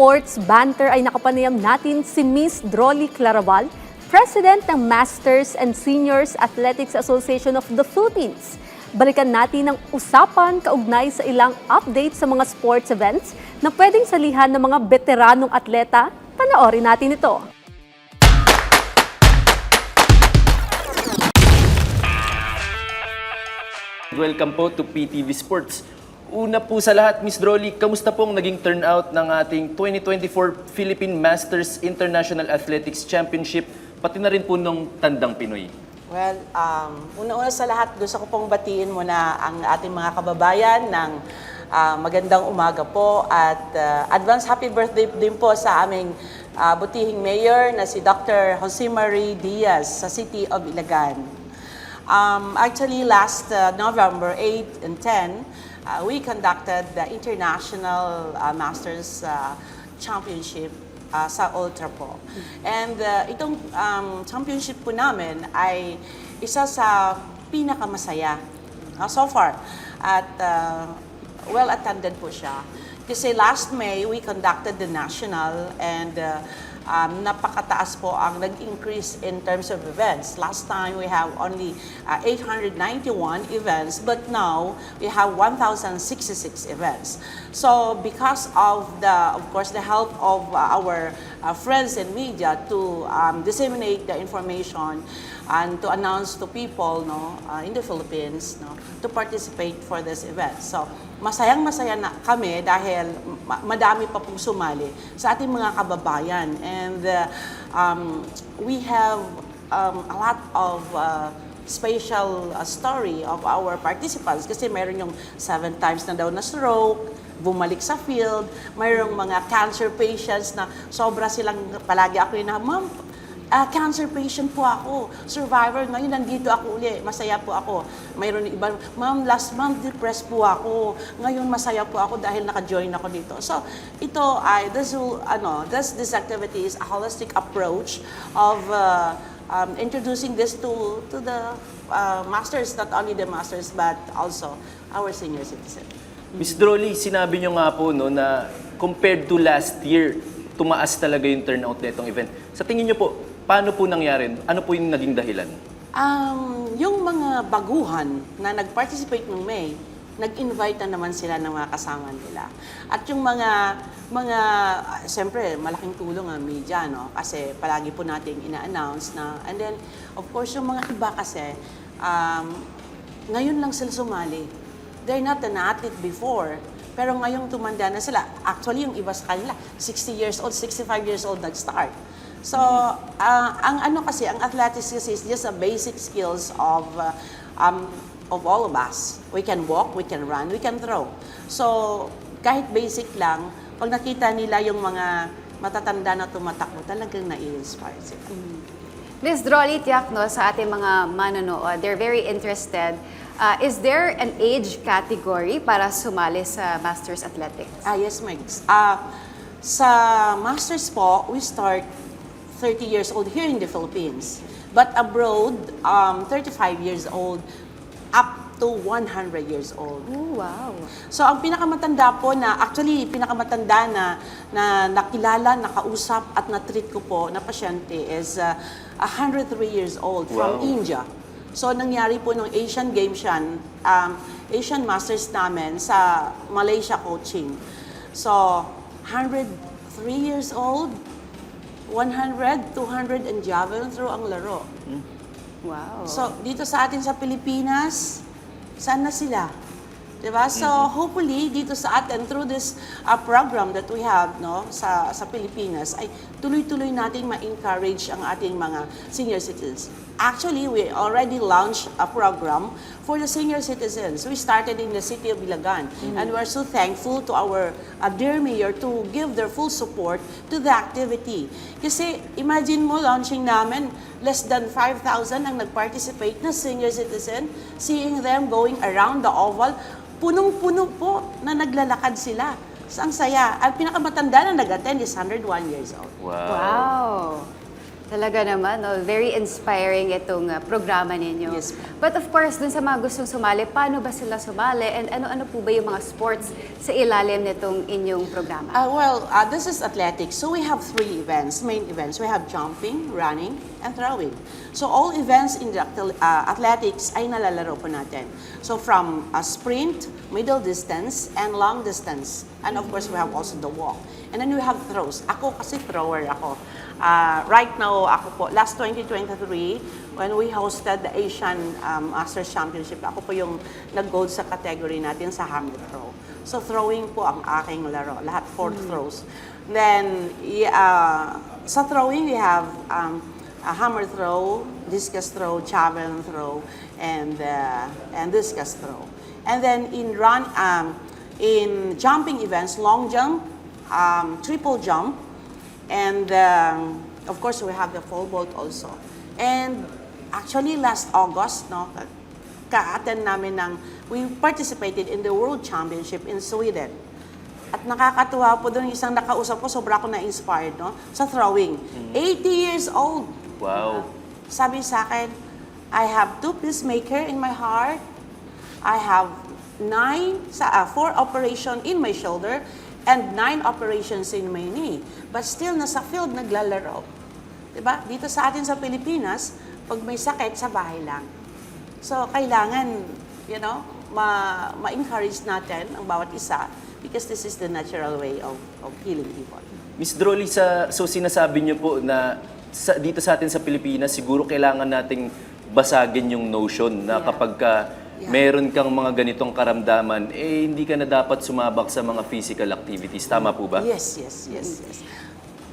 sports banter ay nakapanayam natin si Miss Drolly Claraval, President ng Masters and Seniors Athletics Association of the Philippines. Balikan natin ang usapan kaugnay sa ilang update sa mga sports events na pwedeng salihan ng mga veteranong atleta. Panoorin natin ito. Welcome po to PTV Sports. Una po sa lahat, Miss Drolly, kamusta pong naging turnout ng ating 2024 Philippine Masters International Athletics Championship, pati na rin po nung Tandang Pinoy? Well, una-una sa lahat, gusto ko pong batiin muna ang ating mga kababayan ng magandang umaga po at advance happy birthday din po sa aming butihing mayor na si Dr. Jose Marie Diaz sa City of Ilagan. Actually, last November 8 and 10, we conducted the International Masters Championship sa Ultra po. And itong championship po namin ay isa sa pinakamasaya so far. At well-attended po siya. Kasi last May, we conducted the national and napakataas po ang nag-increase in terms of events. Last time, we have only 891 events, but now we have 1,066 events. So, because of course, the help of our friends and media to disseminate the information and to announce to people in the Philippines to participate for this event. So, masayang-masaya na kami dahil madami pa pong sumali sa ating mga kababayan. And we have a lot of special story of our participants kasi mayroon yung 7 times na daw na stroke, bumalik sa field, mayroong mga cancer patients na sobra silang, palagi ako yun na, Ma'am, cancer patient po ako, survivor, ngayon nandito ako uli, masaya po ako. Mayroon iba, Ma'am, last month depressed po ako, ngayon masaya po ako dahil naka-join ako dito. So, ito ay, this activity is a holistic approach of introducing this to the masters, not only the masters, but also our senior citizens. Miss Drolly, sinabi nyo nga po na compared to last year, tumaas talaga yung turnout na itong event. Sa tingin nyo po, paano po nangyari? Ano po yung naging dahilan? Yung mga baguhan na nag-participate ng May, nag-invite na naman sila ng mga kasama nila. At yung mga siyempre, malaking tulong ang media, no? Kasi palagi po natin ina-announce na, and then, of course, yung mga iba kasi, ngayon lang sila sumali. They're not an athlete before, pero ngayong tumanda na sila. Actually, yung iba sa kanila, 60 years old, 65 years old nag-start. So, ang athletics kasi is just a basic skills of all of us. We can walk, we can run, we can throw. So, kahit basic lang, pag nakita nila yung mga matatanda na tumatakbo, talagang nai-inspire sila. Ms. Drolly, tiyak no, sa ating mga manonood, they're very interested. Is there an age category para sumali sa Masters Athletics? Yes, Megs. Sa Masters po, we start 30 years old here in the Philippines. But abroad, 35 years old up to 100 years old. Oh, wow. So, ang pinakamatanda po pinakamatanda na nakilala, nakausap at na-treat ko po na pasyente is 103 years old from India. So, nangyari po nung Asian Games yan, Asian Masters namin sa Malaysia coaching. So, 103 years old, 100, 200 and javelin throw ang laro. Wow. So, dito sa atin sa Pilipinas, saan na sila? Diba? So, hopefully, dito sa atin, through this program that we have sa Pilipinas, ay tuloy-tuloy natin ma-encourage ang ating mga senior citizens. Actually, we already launched a program for the senior citizens. We started in the City of Ilagan, and we're so thankful to our dear mayor to give their full support to the activity. Kasi, imagine mo, launching namin, less than 5,000 ang nag-participate na senior citizen, seeing them going around the oval, punong-puno po na naglalakad sila. So, ang saya. At pinakamatanda na nag-attend is 101 years old. Wow. Wow. Talaga naman, no? Very inspiring itong programa ninyo. Yes, ma'am. But of course, dun sa mga gustong sumali, paano ba sila sumali? And ano-ano po ba yung mga sports sa ilalim nitong inyong programa? This is athletics. So we have 3 events, main events. We have jumping, running, and throwing. So all events in the athletics ay nalalaro po natin. So from sprint, middle distance, and long distance. And of course, we have also the walk. And then we have throws. Ako kasi thrower ako. Right now, ako po, last 2023, when we hosted the Asian Masters Championship, ako po yung nag-gold sa category natin sa hammer throw. So throwing po ang aking laro, lahat 4 throws. Then, sa throwing, we have a hammer throw, discus throw, javelin throw, and discus throw. And then in jumping events, long jump, triple jump, and of course we have the pole vault also. And actually last August, no, ka-attend namin we participated in the World Championship in Sweden. At nakakatuwa po doon, isang nakausap ko, sobra ako na-inspired, no, sa throwing. 80 years old. Wow. Sabi sa akin, I have 2 peacemaker in my heart. I have 4 operation in my shoulder and 9 operations in my knee. But still, nasa field, naglalaro. Diba? Dito sa atin sa Pilipinas, pag may sakit, sa bahay lang. So, kailangan, ma-encourage natin ang bawat isa because this is the natural way of healing people. Miss Drolly, so sinasabi niyo po na dito sa atin sa Pilipinas, siguro kailangan nating basagin yung notion na Yeah. kapag meron kang mga ganitong karamdaman, hindi ka na dapat sumabak sa mga physical activities. Tama po ba? Yes.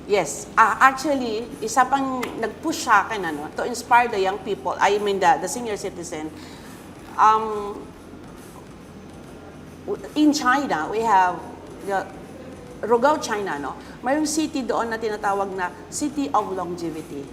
Yes. Actually, isa pang nag-push sa akin to inspire the young people, I mean the senior citizen. In China, we have the Rugao, China, no? Mayroong city doon na tinatawag na City of Longevity.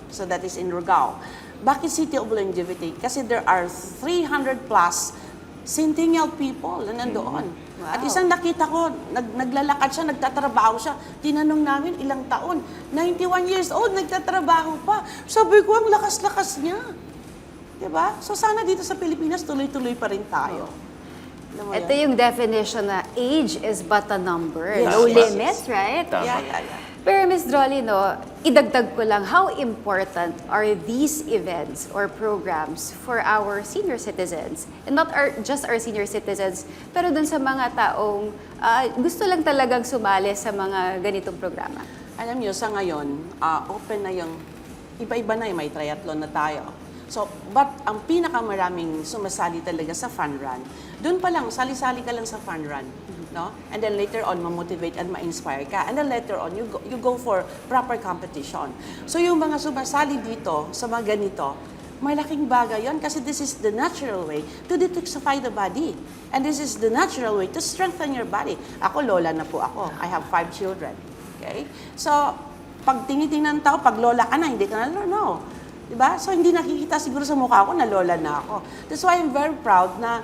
So that is in Rugao. Bakit City of Longevity? Kasi there are 300 plus centennial people na nandoon. Wow. At isang nakita ko, naglalakad siya, nagtatrabaho siya. Tinanong namin ilang taon. 91 years old, nagtatrabaho pa. Sabi ko, ang lakas-lakas niya. Diba? So sana dito sa Pilipinas, tuloy-tuloy pa rin tayo. Alam mo Ito yan? yung definition na age is but a number. Yes, No yes, limits, right? Tama. Yeah. Pero Ms. Drolly, idagdag ko lang, how important are these events or programs for our senior citizens? And not just our senior citizens, pero dun sa mga taong gusto lang talagang sumali sa mga ganitong programa. Alam niyo, sa ngayon, open na yung, iba-iba na yung may triathlon na tayo. So, but ang pinakamaraming sumasali talaga sa fun run, doon pa lang, sali-sali ka lang sa fun run. No? And then later on, ma-motivate and ma-inspire ka. And then later on, you go for proper competition. So yung mga sumasali dito, sa mga ganito, malaking bagay yon kasi this is the natural way to detoxify the body. And this is the natural way to strengthen your body. Ako, lola na po ako. I have 5 children. Okay? So, pag tinitingnan tao, pag lola ka na, hindi ka na, no. Diba? So, hindi nakikita siguro sa mukha ko na lola na ako. That's why I'm very proud na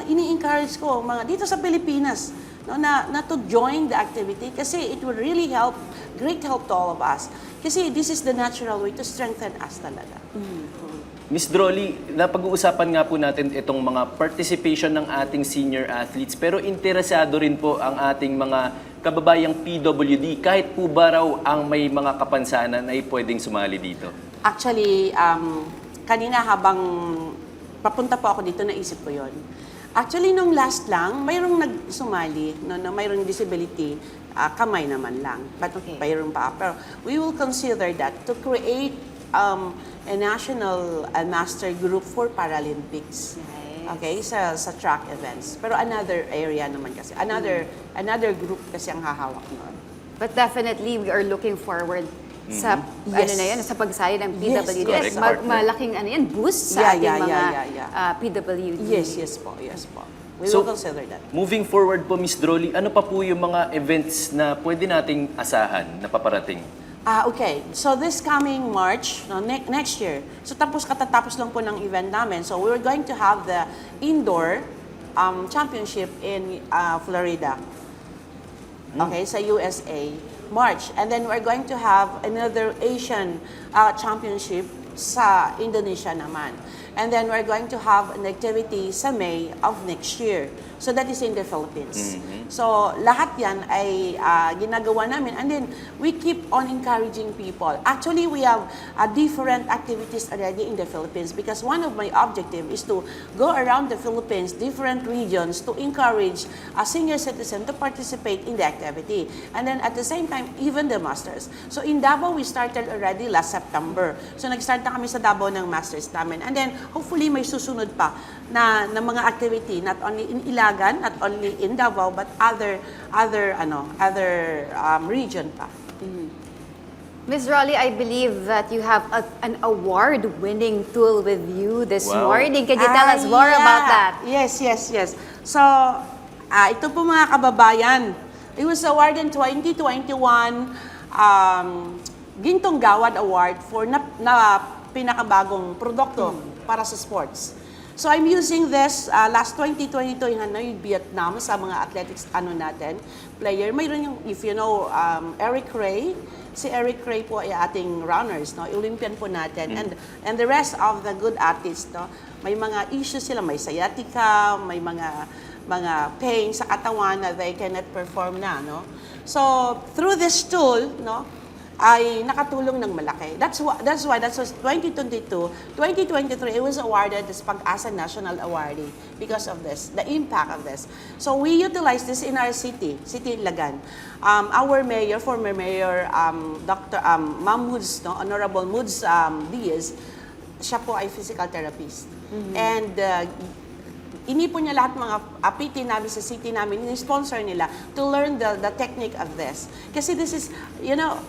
ini-encourage ko mga dito sa Pilipinas na to join the activity kasi it will really help, great help to all of us. Kasi this is the natural way to strengthen us talaga. Miss Drolly, napag-uusapan nga po natin itong mga participation ng ating senior athletes pero interesado rin po ang ating mga kababayang PWD kahit po ba raw ang may mga kapansanan ay pwedeng sumali dito. Actually, kanina habang papunta po ako dito, naisip ko yon. Actually, nung last lang, mayroong nagsumali, na mayroong disability, kamay naman lang. But Okay. mayroong pa. Pero we will consider that to create a national master group for Paralympics. Nice. Okay, sa track events. Pero another area naman kasi. Another group kasi ang hahawak noon. But definitely, we are looking forward sa Yes. sa pagsali ng Yes, PWD. yes. At malaking boost sa ating mga PWD. Yes po. We So, will consider that. Moving forward po, Miss Drolly, ano pa po yung mga events na pwede nating asahan na paparating? Okay. So this coming March, next year, so katatapos lang po ng event namin. So we're going to have the indoor championship in Florida. Okay, sa USA. March. And then we're going to have another Asian championship sa Indonesia naman. And then we're going to have an activity sa May of next year. So that is in the Philippines. So lahat yan ay ginagawa namin. And then we keep on encouraging people. Actually, we have different activities already in the Philippines because one of my objective is to go around the Philippines, different regions, to encourage a senior citizen to participate in the activity. And then at the same time, even the masters. So in Davao, we started already last September. So nag-start na kami sa Davao ng masters namin. And then hopefully may susunod pa na mga activity, not only in Ilagan, not only in Davao, but other region pa. Ms. Rolly, I believe that you have an award-winning tool with you this Wow. morning. Can you tell us more about that? Yes. So, ito po mga kababayan, it was awarded in 2021 Gintong Gawad Award for na pinakabagong produkto para sa sports. So I'm using this last 2022 in Hanoi, Vietnam sa mga athletics natin, player. Mayroon yung, if you know, Eric Ray. Si Eric Ray po ay ating runners, no? Olympian po natin. And the rest of the good athletes, no? May mga issues sila, may sciatica, may mga pain sa katawan na they cannot perform na, no? So through this tool, no, ay nakatulong ng malaki. That's why 2022, 2023 it was awarded as Pag-asa National Awardee because of this, the impact of this. So we utilize this in our city Ilagan. Our mayor, former mayor, Dr. Ma'am Moods, no, Honorable Moods Diaz, siya po ay physical therapist. And inipon niya lahat mga PT namin sa city namin, in-sponsor nila to learn the technique of this. Kasi this is, you know,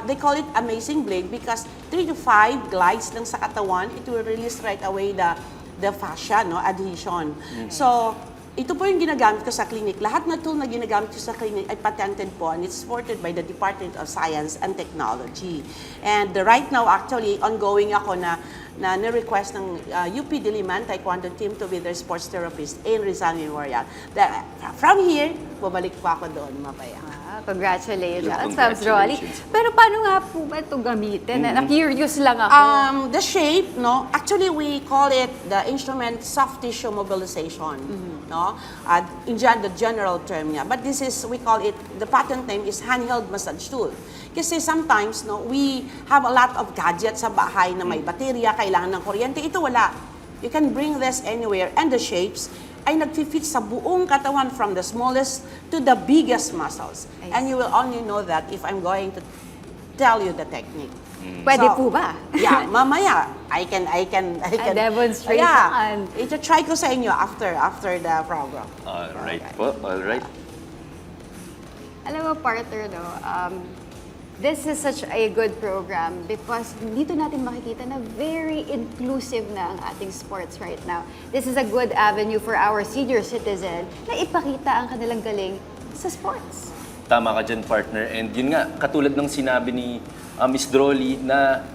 they call it amazing blade because 3 to 5 glides lang sa katawan, it will release right away the fascia, no, adhesion. So, ito po yung ginagamit ko sa clinic. Lahat na tool na ginagamit ko sa clinic ay patented po and it's supported by the Department of Science and Technology. And right now, actually, ongoing ako na request ng UP Diliman Taekwondo team to be their sports therapist in Rizal Memorial. From here, bumalik pa ako doon mamaya. Congratulations, Ma'am Rolly. Pero paano nga po ba ito gamitin? Na-curious lang ako. The shape, no, actually we call it the instrument soft tissue mobilization, no? In the general term niya. But this is, we call it, the patent name is handheld massage tool. Kasi sometimes, no, we have a lot of gadgets sa bahay na may baterya, kailangan ng kuryente. Ito wala. You can bring this anywhere. And the shapes ay nag-fit sa buong katawan from the smallest to the biggest muscles. And you will only know that if I'm going to tell you the technique. Pwede po ba? Yeah, mamaya. I can demonstration. Yeah, ito try ko sa inyo after the program. Alright po, alright. Alam mo, partner, no, this is such a good program because dito natin makikita na very inclusive na ang ating sports right now. This is a good avenue for our senior citizen na ipakita ang kanilang galing sa sports. Tama ka dyan, partner. And yun nga, katulad ng sinabi ni Miss Drolly na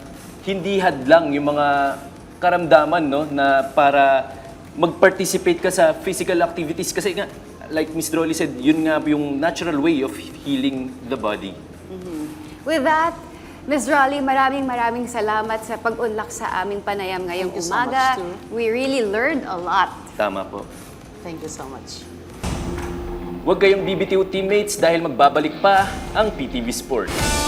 hindi hadlang yung mga karamdaman, no, na para mag-participate ka sa physical activities. Kasi nga, like Miss Drolly said, yun nga yung natural way of healing the body. With that, Ms. Rolly, maraming salamat sa pag-unlak sa aming panayam ngayong Thank you so umaga. much, too. We really learned a lot. Tama po. Thank you so much. Huwag kayong BBTO teammates dahil magbabalik pa ang PTV Sports.